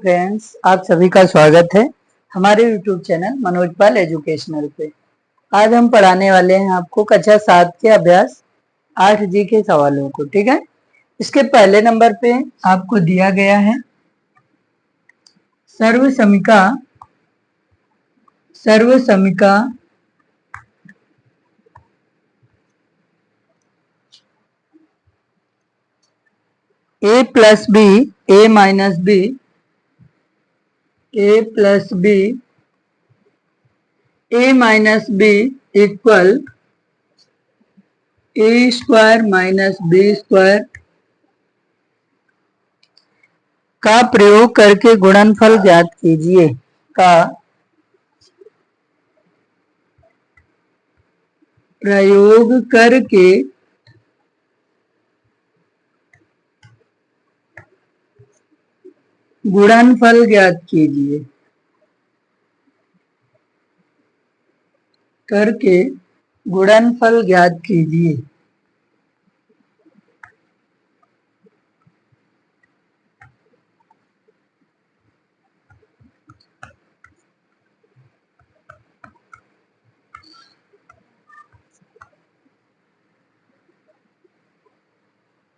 Friends, आप सभी का स्वागत है हमारे YouTube चैनल मनोज पाल एजुकेशनल पे। आज हम पढ़ाने वाले हैं आपको कक्षा 7 के अभ्यास 8G के सवालों को। ठीक है, इसके पहले नंबर पे आपको दिया गया है सर्वसमिका a plus b a minus b a plus b a minus b equal a square minus B square का प्रयोग करके गुणनफल ज्ञात कीजिए। का प्रयोग करके गुणनफल ज्ञात कीजिए। करके गुणनफल ज्ञात कीजिए।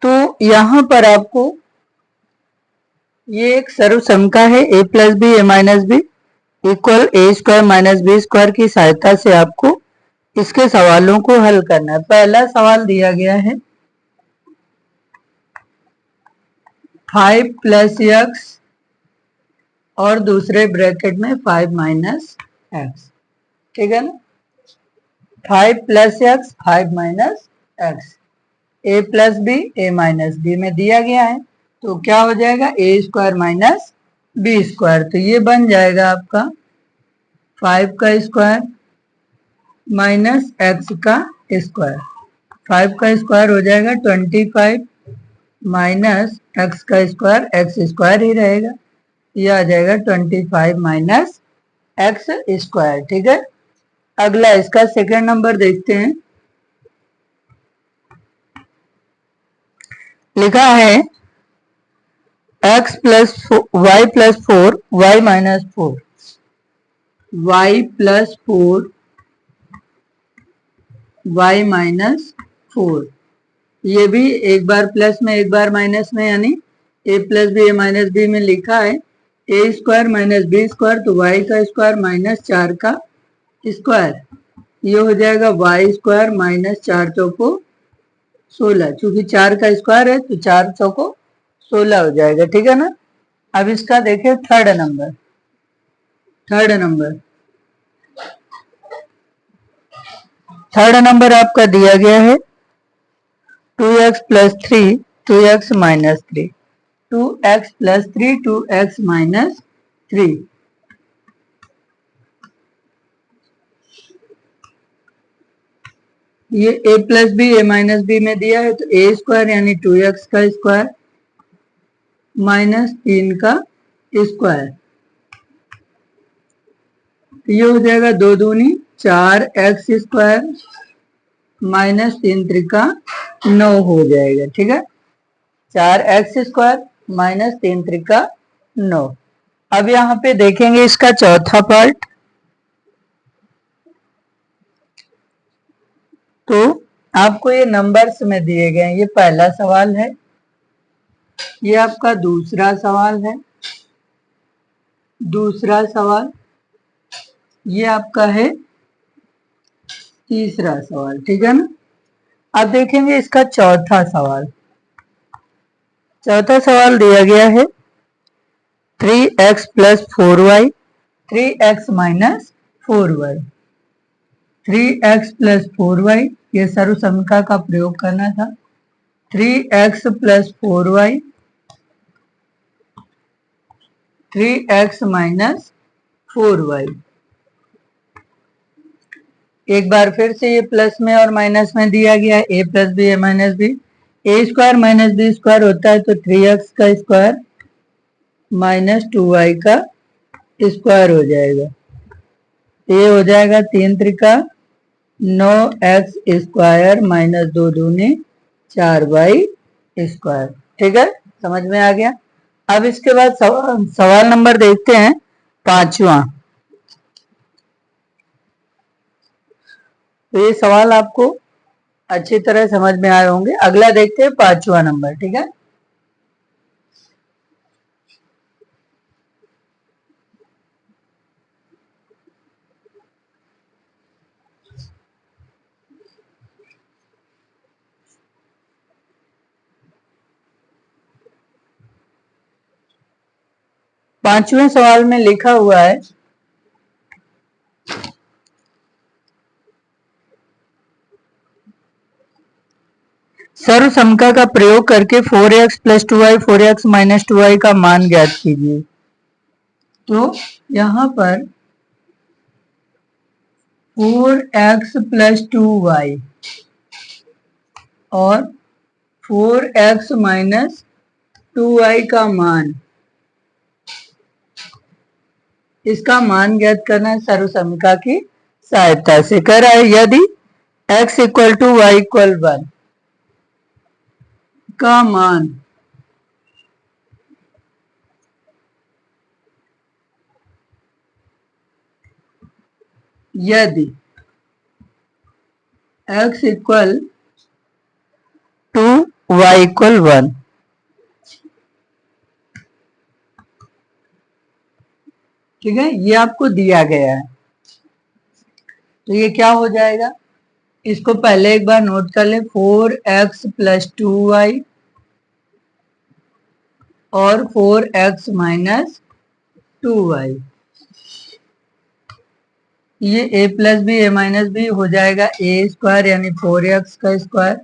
तो यहां पर आपको ये एक सर्वसमिका है a plus b a minus b equal a square minus B square की सहायता से आपको इसके सवालों को हल करना है। पहला सवाल दिया गया है 5 प्लस एक्स और दूसरे ब्रैकेट में 5 माइनस एक्स। ठीक है ना, 5 plus x 5 minus x a plus b a minus b में दिया गया है, तो क्या हो जाएगा a square minus B square. तो ये बन जाएगा आपका 5 का स्क्वायर माइनस एक्स का स्क्वायर। 5 का स्क्वायर हो जाएगा 25 माइनस एक्स का स्क्वायर, एक्स स्क्वायर ही रहेगा, ये आ जाएगा 25 माइनस एक्स स्क्वायर। ठीक है, अगला इसका सेकंड नंबर देखते हैं। लिखा है x plus y plus 4 y minus 4 y plus 4 y minus 4। ये भी एक बार प्लस में एक बार माइनस में, यानी a plus b a minus b में लिखा है a square minus B square, तो y का स्क्वायर माइनस 4 का स्क्वायर, ये हो जाएगा y स्क्वायर माइनस 4 चौको 16। चूंकि 4 का स्क्वायर है तो 4 चौको 16 हो जाएगा। ठीक है ना, अब इसका देखें थर्ड नंबर। थर्ड नंबर आपका दिया गया है 2x plus 3 2x minus 3 2x plus 3 2x minus 3। ये a plus b a minus b में दिया है, तो a स्क्वायर यानी 2x का स्क्वायर माइनस 3 का स्क्वायर, ये हो जाएगा 2 दूनी 4x स्क्वायर माइनस 3 त्रिका 9 हो जाएगा। ठीक है, 4x स्क्वायर माइनस 3 त्रिका 9। अब यहाँ पे देखेंगे इसका चौथा पार्ट। तो आपको ये नंबर्स में दिए गए हैं, ये पहला सवाल है, ये आपका दूसरा सवाल है, दूसरा सवाल, ये आपका है तीसरा सवाल। ठीक है ना, अब देखेंगे इसका चौथा सवाल। चौथा सवाल दिया गया है 3x plus 4y 3x minus 4y 3x plus 4y, ये सर्वसमिका का प्रयोग करना था। 3x plus 4y 3x minus 4y। एक बार फिर से ये प्लस में और माइनस में दिया गया है a plus b a minus b, a square minus B square होता है तो 3x का स्क्वायर माइनस 2y का स्क्वायर हो जाएगा, ये हो जाएगा 3 त्रिका 9x स्क्वायर माइनस 2 दूनी 4y स्क्वायर। ठीक है, समझ में आ गया। अब इसके बाद सवाल नंबर देखते हैं 5वां। तो ये सवाल आपको अच्छी तरह समझ में आए होंगे। अगला देखते हैं 5वां नंबर, ठीक है। पांचवें सवाल में लिखा हुआ है सर्व समका का प्रयोग करके 4x plus 2y 4x minus 2y का मान ज्ञात कीजिए। तो यहां पर 4x प्लस 2y और 4x माइनस 2y का मान, इसका मान ज्ञात करना है सर्व समीका की सहायता से। कह रहा है यदि x equal to y equal 1 का मान यदि x equal to y equal 1, ठीक है, ये आपको दिया गया है। तो ये क्या हो जाएगा, इसको पहले एक बार नोट कर ले। 4x प्लस 2y और 4x माइनस 2y, ये a plus B A minus b हो जाएगा ए स्क्वायर यानी 4x का स्क्वायर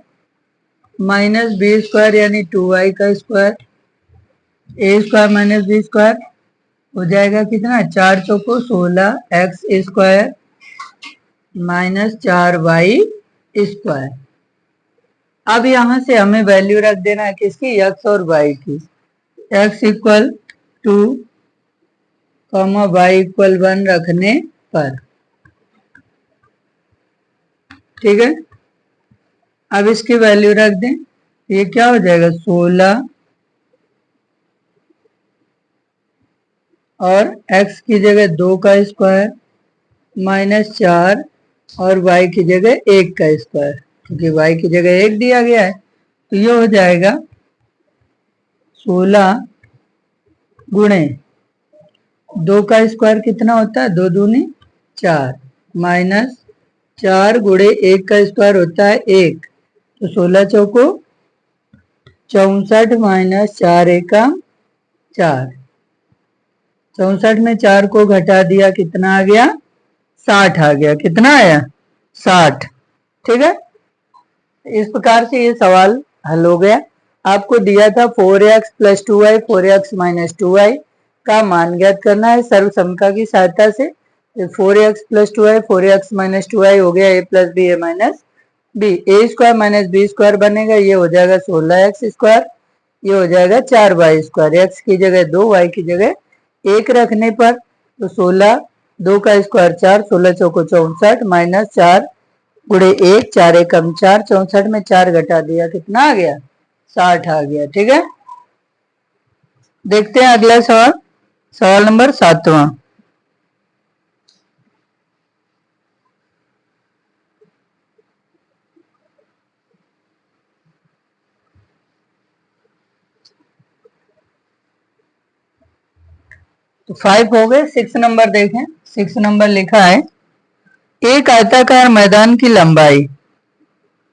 माइनस बी स्क्वायर यानी 2y का स्क्वायर, ए स्क्वायर माइनस बी स्क्वायर हो जाएगा कितना, 4 चौको 16 x square minus 4y square. अब यहां से हमें वैल्यू रख देना है किसकी, x और y की। x equal to comma y equal 1 रखने पर, ठीक है। अब इसकी वैल्यू रख दें, ये क्या हो जाएगा 16 और x की जगह 2 का स्क्वायर माइनस 4 और y की जगह 1 का स्क्वायर, क्योंकि y की जगह 1 दिया गया है। तो ये हो जाएगा 16 गुणे 2 का स्क्वायर कितना होता है, 2 दूनी 4 माइनस 4 गुणे 1 का स्क्वायर होता है 1, तो 16 चौको 64 माइनस 4 एकम 4, 64 में 4 को घटा दिया कितना आ गया, 60 आ गया। कितना आया, 60, ठीक है। इस प्रकार से ये सवाल हल हो गया। आपको दिया था 4x plus 2y 4x minus 2y का मान ज्ञात करना है सर्व समका की सहायता से। 4x plus 2y 4x minus 2y हो गया a plus B A minus B, A square minus B square बनेगा, ये हो जाएगा 16x स्क्वायर, ये हो जाएगा 4y स्क्वायर। x की जगह 2 y की जगह 1 रखने पर तो 16 2 का स्क्वायर 4, 16 चौको 64 माइनस 4 गुणे 1, 4 एकम 4, 64 में 4 घटा दिया कितना आ गया, 60 आ गया, ठीक है। देखते हैं अगला सवाल, सवाल नंबर 7वां। तो 5 हो गए, 6 नंबर देखें। 6 नंबर लिखा है एक आयताकार मैदान की लंबाई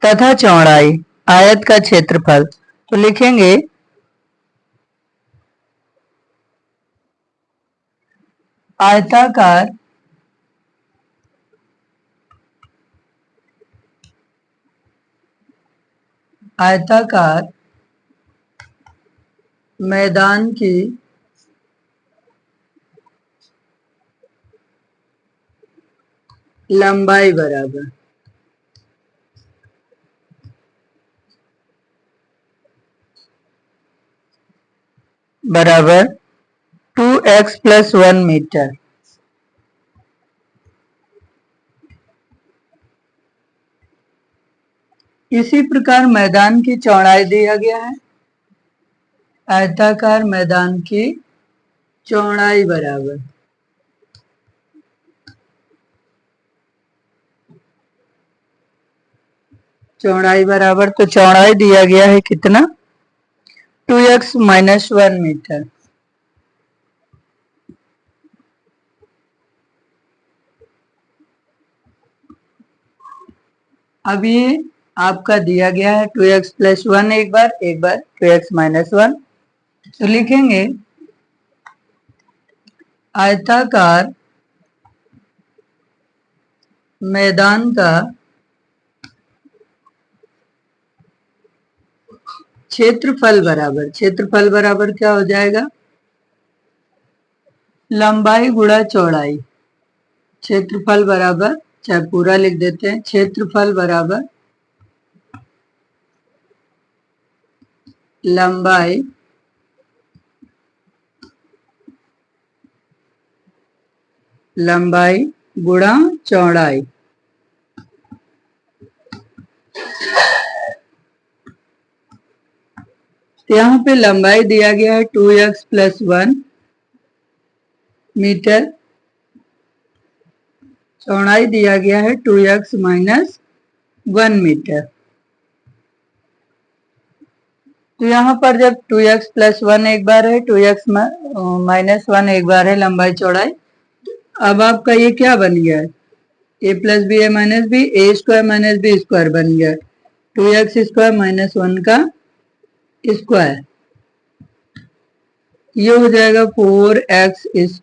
तथा चौड़ाई आयत का क्षेत्रफल। तो लिखेंगे आयताकार आयताकार मैदान की लंबाई बराबर 2x प्लस 1 मीटर। इसी प्रकार मैदान की चौड़ाई दिया गया है आयताकार मैदान की चौड़ाई बराबर, चौड़ाई बराबर, तो चौड़ाई दिया गया है कितना, 2x-1 मीटर। अब ये आपका दिया गया है 2x+1 एक बार 2x-1, तो लिखेंगे आयताकार मैदान का क्षेत्रफल बराबर क्या हो जाएगा, लंबाई गुणा चौड़ाई। क्षेत्रफल बराबर, चाहे पूरा लिख देते हैं, क्षेत्रफल बराबर लंबाई गुणा चौड़ाई। तो यहाँ पे लंबाई दिया गया है 2x+1 मीटर, चौड़ाई दिया गया है 2x-1 मीटर। तो यहाँ पर जब 2x+1 एक बार है, 2x-1 एक बार है लंबाई चौड़ाई, अब आपका ये क्या बन गया है, a+b a-b बन गया, 2x² - 1 का स्क्वायर, ये हो जाएगा 4x²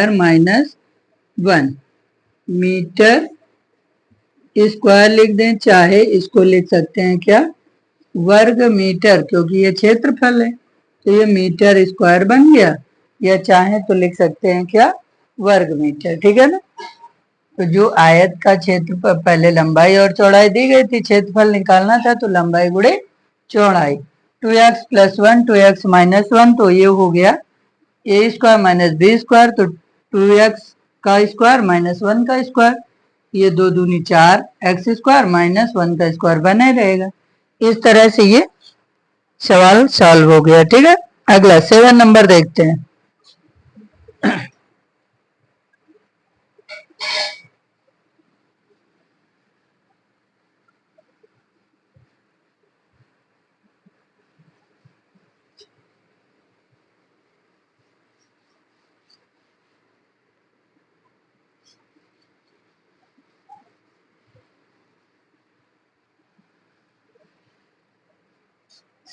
- 1 मीटर स्क्वायर लिख दें, चाहे इसको लिख सकते हैं क्या, वर्ग मीटर, क्योंकि ये क्षेत्रफल है तो ये मीटर स्क्वायर बन गया, या चाहे तो लिख सकते हैं क्या, वर्ग मीटर। ठीक है ना। तो जो आयत का क्षेत्रफल, पहले लंबाई और चौड़ाई दी गई थी, क्षेत्रफल निकालना था तो लंबाई गुणे चौड़ाई, 2x+1 2x-1, तो ये हो गया a² - b², तो 2x का स्क्वायर -1 का स्क्वायर, ये 2 दूनी 4, x² - 1 का स्क्वायर बने रहेगा। इस तरह से ये सवाल सॉल्व हो गया। ठीक है, अगला 7 नंबर देखते हैं।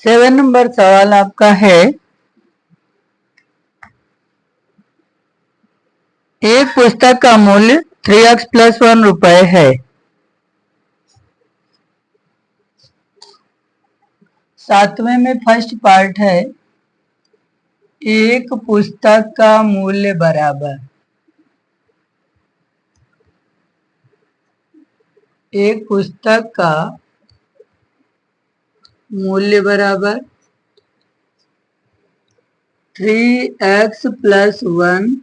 सेवन नंबर सवाल आपका है, एक पुस्तक का मूल्य 3x+1 रुपए है। सातवें में फर्स्ट पार्ट है, एक पुस्तक का मूल्य बराबर, एक पुस्तक का मूल्य बराबर 3x+1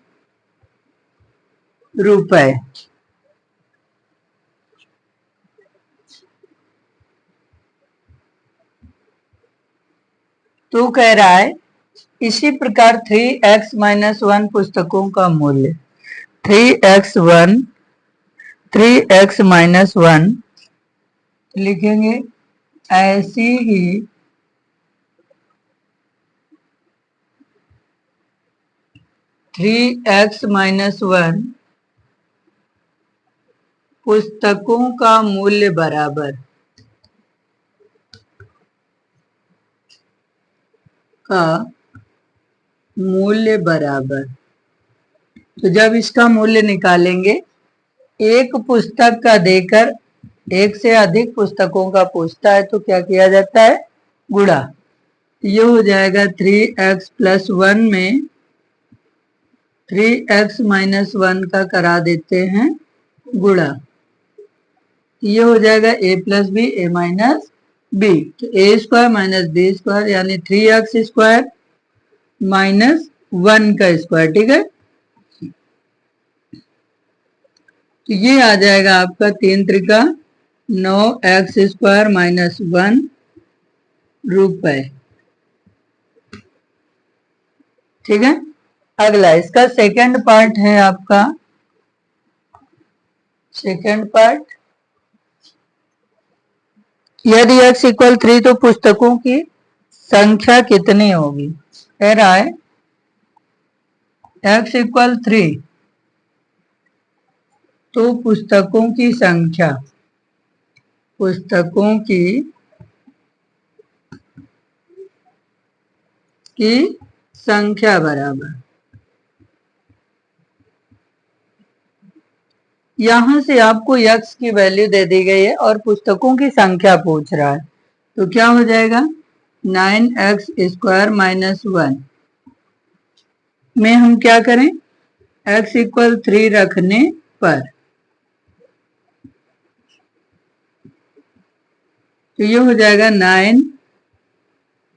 रुपए। तो कह रहा है इसी प्रकार 3x-1 पुस्तकों का मूल्य, 3x-1 लिखेंगे, ऐसी ही (3x-1) पुस्तकों का मूल्य बराबर तो जब इसका मूल्य निकालेंगे, एक पुस्तक का देकर एक से अधिक पुस्तकों का पूछता है तो क्या किया जाता है, गुणा। ये हो जाएगा 3x+1 में 3x-1 का करा देते हैं गुणा, ये हो जाएगा a+b a-b, तो a² - b² यानी 3x² - 1 का स्क्वायर। ठीक है, तो ये आ जाएगा आपका 3 त्रिका 9x² - 1 रुपए। ठीक है। अगला इसका सेकंड पार्ट है आपका, सेकंड पार्ट, यदि x इक्वल 3 तो पुस्तकों की संख्या कितनी होगी। कह रहा है x इक्वल 3 तो पुस्तकों की संख्या, पुस्तकों की संख्या बराबर, यहां से आपको x की वैल्यू दे दी गई है और पुस्तकों की संख्या पूछ रहा है, तो क्या हो जाएगा 9x² - 1 में हम क्या करें, x इक्वल 3 रखने पर, तो ये हो जाएगा 9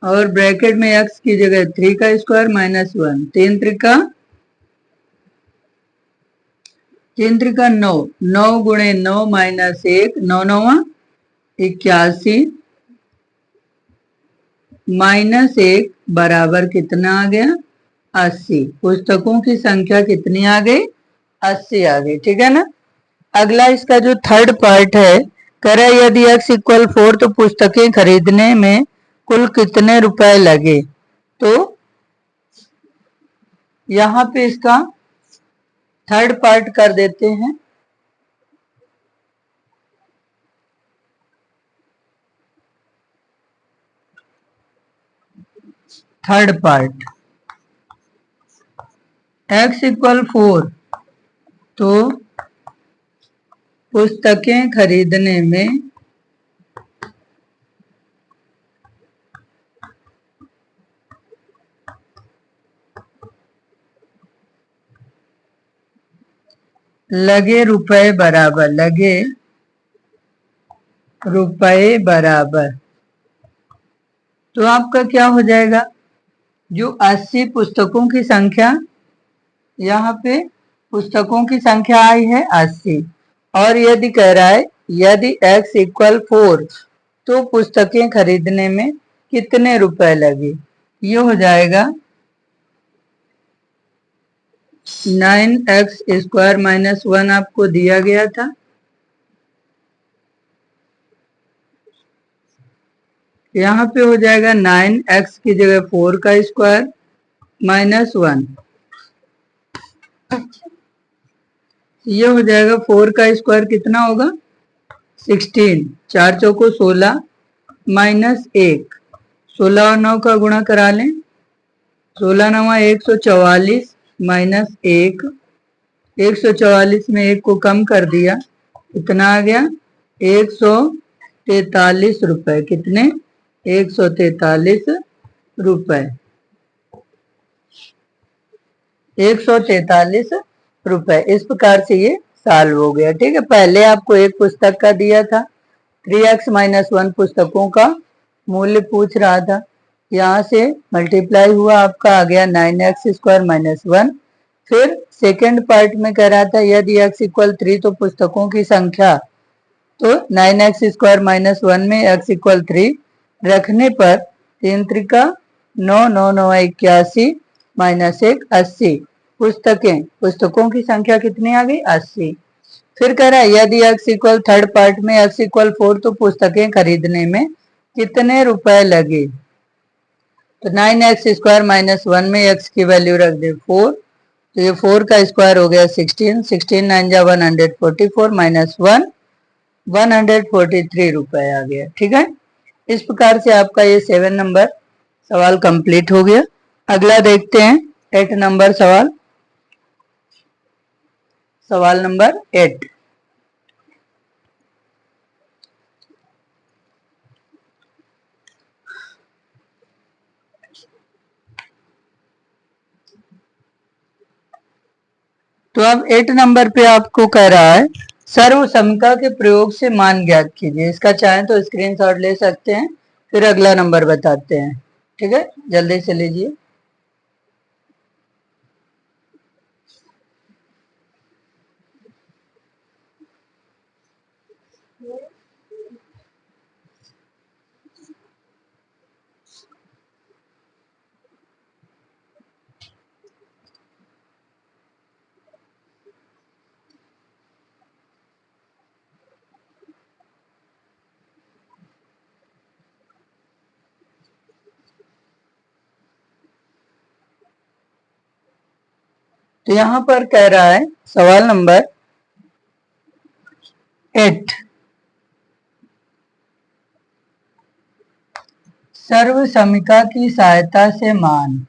और ब्रैकेट में x की जगह 3 का स्क्वायर -1, 3 त्रिका 9, 9 गुणे 9 -1, 9 9 81 -1 बराबर कितना आ गया 80। पुस्तकों की संख्या कितनी आ गई 80 आ गई, ठीक है ना। अगला इसका जो थर्ड पार्ट है, कह रहा है यदि x इक्वल 4 तो पुस्तकें खरीदने में कुल कितने रुपए लगे। तो यहाँ पे इसका थर्ड पार्ट कर देते हैं, थर्ड पार्ट x इक्वल 4 तो पुस्तकें खरीदने में लगे रुपए बराबर, लगे रुपए बराबर, तो आपका क्या हो जाएगा, जो 80 पुस्तकों की संख्या, यहाँ पे पुस्तकों की संख्या आई है 80, और यदि कह रहा है यदि x इक्वल 4 तो पुस्तकें खरीदने में कितने रुपए लगे, ये हो जाएगा 9x² - 1 आपको दिया गया था, यहाँ पे हो जाएगा 9x की जगह 4 का स्क्वायर -1, ये हो जाएगा 4 का स्क्वायर कितना होगा 16, 4 चौको 16 -1, 16 और 9 का गुणा करा लें, 16 9 144 -1, 144 में 1 को कम कर दिया, कितना आ गया 143 रुपए, कितने 143 रुपए, 143 रुपए। इस प्रकार से ये सॉल्व हो गया, ठीक है। पहले आपको एक पुस्तक का दिया था, 3x - 1 पुस्तकों का मूल्य पूछ रहा था, यहाँ से मल्टीप्लाई हुआ आपका आ गया 9x² - 1। फिर सेकंड पार्ट में कह रहा था यदि x इक्वल 3 तो पुस्तकों की संख्या, तो 9x² - 1 में x इक्वल 3 रखने पर 3 त्रिका 9 9 9 81 -1 80, पुस्तकें, पुस्तकों की संख्या कितनी आ गई 80। फिर कह रहा है यदि x इक्वल थर्ड पार्ट में x इक्वल 4 तो पुस्तकें खरीदने में कितने रुपए लगे, तो 9x² - 1 में x की वैल्यू रख दे 4, तो ये 4 का स्क्वायर हो गया 16, 16 9 जा 144 -1 143 रुपए आ गया, ठीक है। इस प्रकार से आपका ये 7 नंबर सवाल कंप्लीट हो गया। अगला देखते हैं 8 नंबर सवाल, सवाल नंबर 8। तो अब 8 नंबर पे आपको कह रहा है सर्व समता के प्रयोग से मान ज्ञात कीजिए। इसका चाहें तो स्क्रीनशॉट ले सकते हैं, फिर अगला नंबर बताते हैं, ठीक है, जल्दी से लीजिए। तो यहां पर कह रहा है सवाल नंबर 8, सर्वसमिका की सहायता से मान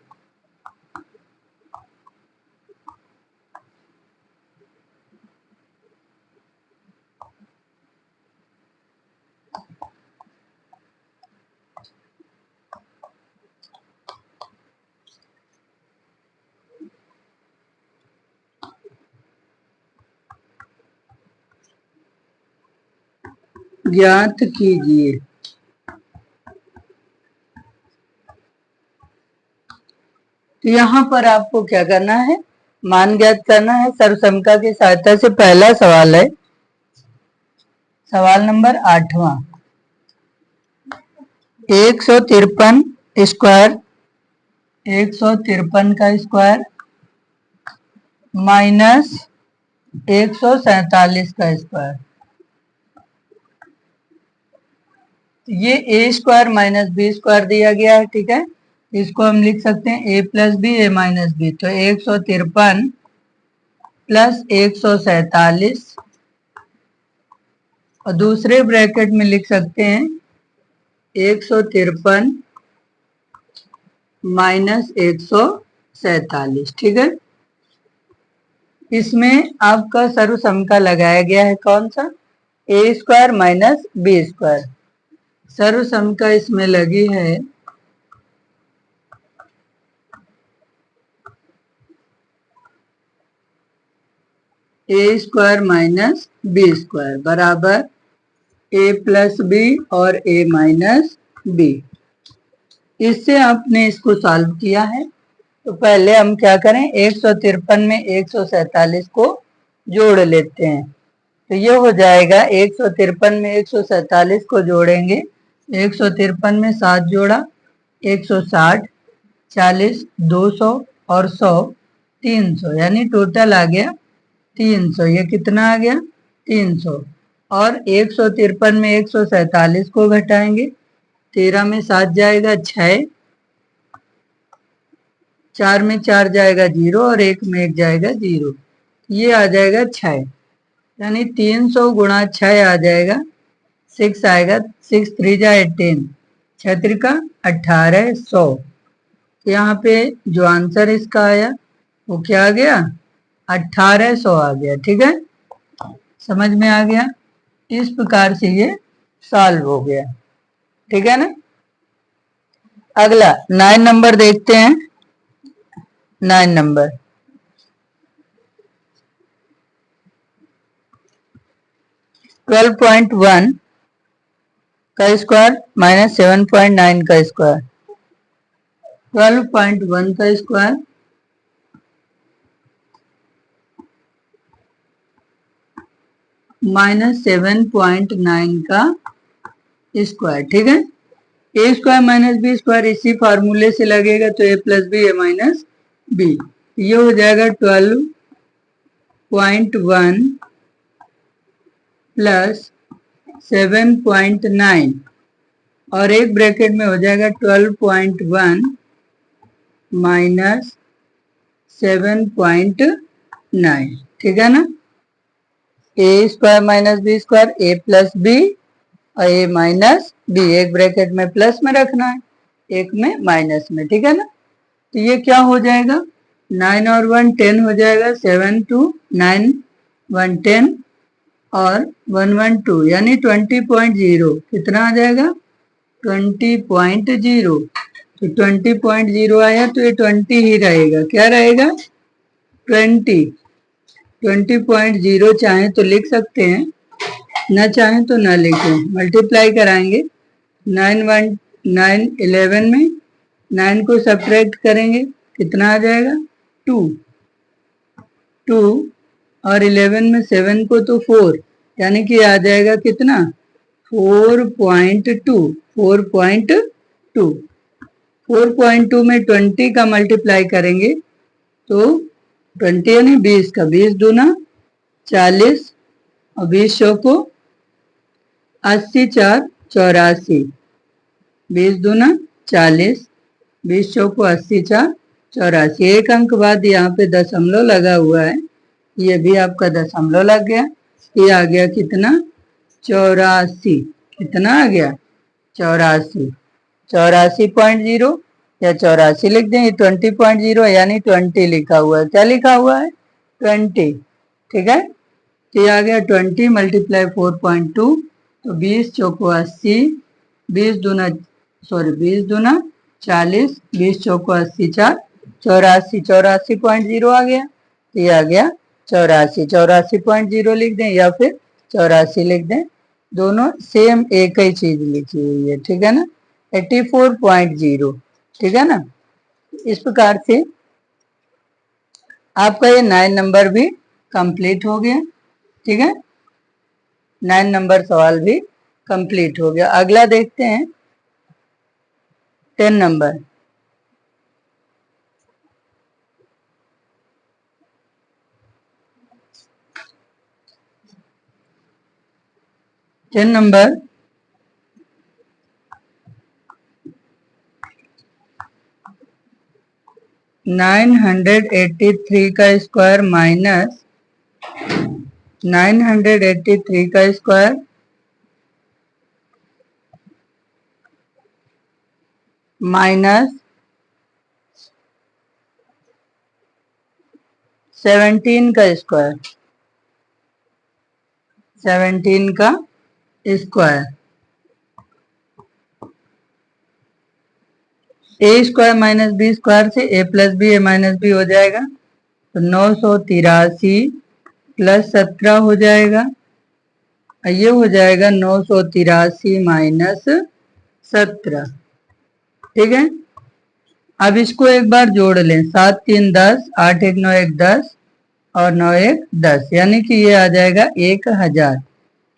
ज्ञात कीजिए। तो यहाँ पर आपको क्या करना है, मान ज्ञात करना है सर्वसमिका की सहायता से। पहला सवाल है सवाल नंबर 8वां, 153 स्क्वायर, 153 का स्क्वायर माइनस 147 का स्क्वायर। ये ए स्क्वायर माइनस बी स्क्वायर दिया गया है, ठीक है। इसको हम लिख सकते हैं ए प्लस बी ए माइनस बी। तो 153 प्लस 147 और दूसरे ब्रैकेट में लिख सकते हैं 153 माइनस 147, ठीक है। इसमें आपका सर्वसमिका लगाया गया है कौन सा, ए स्क्वायर माइनस बी स्क्वायर। सर्वसमिका इसमें लगी है ए स्क्वायर माइनस बी स्क्वायर बराबर ए प्लस बी और ए माइनस बी। इससे आपने इसको सॉल्व किया है। तो पहले हम क्या करें, 153 में 147 को जोड़ लेते हैं। तो ये हो जाएगा 153 में 147 को जोड़ेंगे, 153 में 7 जोड़ा 160, 40 200 और 100 300, यानी टोटल आ गया 300। ये कितना आ गया 300। और 153 में 147 को घटाएंगे, 13 में 7 जाएगा 6, 4 में 4 जाएगा 0 और 1 में 1 जाएगा 0। ये आ जाएगा 6, यानी 300 गुणा 6 आ जाएगा 6 आएगा, 6 3 जा 18, 6 त्रिका 18, 100। तो यहाँ पे जो आंसर इसका आया वो क्या आ गया 1800 आ गया, ठीक है। समझ में आ गया। इस प्रकार से ये सॉल्व हो गया, ठीक है ना। अगला 9 नंबर देखते हैं। 9 नंबर, ट्वेल्व पॉइंट 1 का स्क्वायर माइनस 7.9 का स्क्वायर। 12.1 का स्क्वायर माइनस 7.9 का स्क्वायर, ठीक है। ए स्क्वायर माइनस बी स्क्वायर इसी फार्मूले से लगेगा, तो ए प्लस बी ए माइनस बी। ये हो जाएगा 12.1 प्लस 7.9 और एक ब्रैकेट में हो जाएगा 12.1 माइनस 7.9, ठीक है ना। ए स्क्वायर माइनस बी स्क्वायर, ए प्लस बी और ए माइनस बी, एक ब्रैकेट में प्लस में रखना है, एक में माइनस में, ठीक है ना। तो ये क्या हो जाएगा 9 और 1 10 हो जाएगा, 7 2 9 1 10 और 1 1 2, यानी 20.0 कितना आ जाएगा 20.0। तो 20.0 आया तो ये 20 ही रहेगा, क्या रहेगा 20। 20.0 चाहे तो लिख सकते हैं, ना चाहे तो ना लिखें। मल्टीप्लाई कराएंगे 9 1 9 11 में 9 को सब्ट्रैक्ट करेंगे कितना आ जाएगा 2 2 और 11 में 7 को तो 4, यानी कि आ जाएगा कितना 4.2 4.2। 4.2 में 20 का मल्टीप्लाई करेंगे तो 20 यानी 20 का 20 दूना 40 और 20 सौ को 80 4 84, 20 दूना 40, 20 सौ को 80 4 84। एक अंक बाद यहाँ पे दशमलव लगा हुआ है, ये भी आपका दशमलव लग गया। ये आ गया कितना? 84। कितना आ गया? 84। 84.0 या 84 लिख दें। 20.0 यानी 20 लिखा हुआ है। क्या लिखा हुआ है? 20। ठीक है, तो ये आ गया 20 मल्टीप्लाई 4.2, तो 20 चौको 80, 20 दूना 40, 20 चौको 80, 4 84। 84.0 आ गया, तो ये आ गया 84। 84.0 लिख दें या फिर 84 लिख दें, दोनों सेम एक ही चीज लिखी हुई है। ठीक है ना? 84.0। ठीक है ना? इस प्रकार से आपका ये 9 नंबर भी कंप्लीट हो गया। ठीक है, 9 नंबर सवाल भी कंप्लीट हो गया। अगला देखते हैं 10 नंबर। 10 नंबर, 983 का स्क्वायर माइनस 983 का स्क्वायर माइनस 17 का स्क्वायर, 17 का स्क्वायर। ए स्क्वायर माइनस बी स्क्वायर से ए प्लस बी ए माइनस बी हो जाएगा, तो 983 प्लस 17 हो जाएगा। ये हो जाएगा 983 माइनस 17। ठीक है, अब इसको एक बार जोड़ लें। 7 3 10, 8 1 9 1 10 और 9 1 10, यानी कि ये आ जाएगा 1000।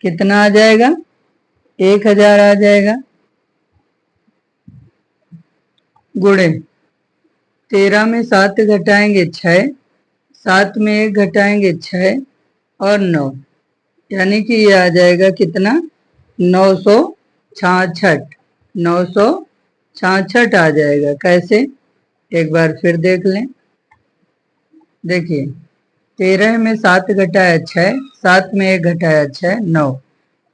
कितना आ जाएगा? 1000 आ जाएगा। गुणे 13 में 7 घटाएंगे 6, 7 में 1 घटाएंगे 6 और 9, यानी कि ये आ जाएगा कितना? 966। 966 आ जाएगा। कैसे? एक बार फिर देख लें। देखिए, 13 में 7 घटाया 6, 7 में 1 घटाया 6, 9।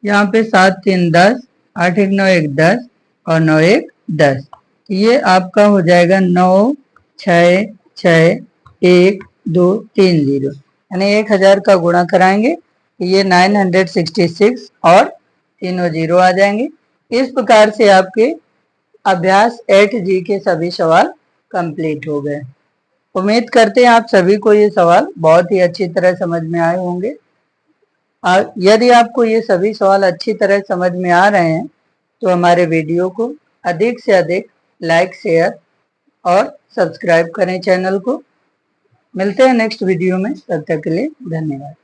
यहाँ पे 7 3 10, 8 1 9 1 10 और 9 1 10। ये आपका हो जाएगा 9 6 6 1 2 3 0, यानी 1000 का गुणा कराएंगे, ये 966 और तीनों जीरो आ जाएंगे। इस प्रकार से आपके अभ्यास 8G के सभी सवाल कंप्लीट हो गए। उम्मीद करते हैं आप सभी को ये सवाल बहुत ही अच्छी तरह समझ में आए होंगे। यदि आपको ये सभी सवाल अच्छी तरह समझ में आ रहे हैं तो हमारे वीडियो को अधिक से अधिक लाइक शेयर और सब्सक्राइब करें चैनल को। मिलते हैं नेक्स्ट वीडियो में, तब तक के लिए धन्यवाद।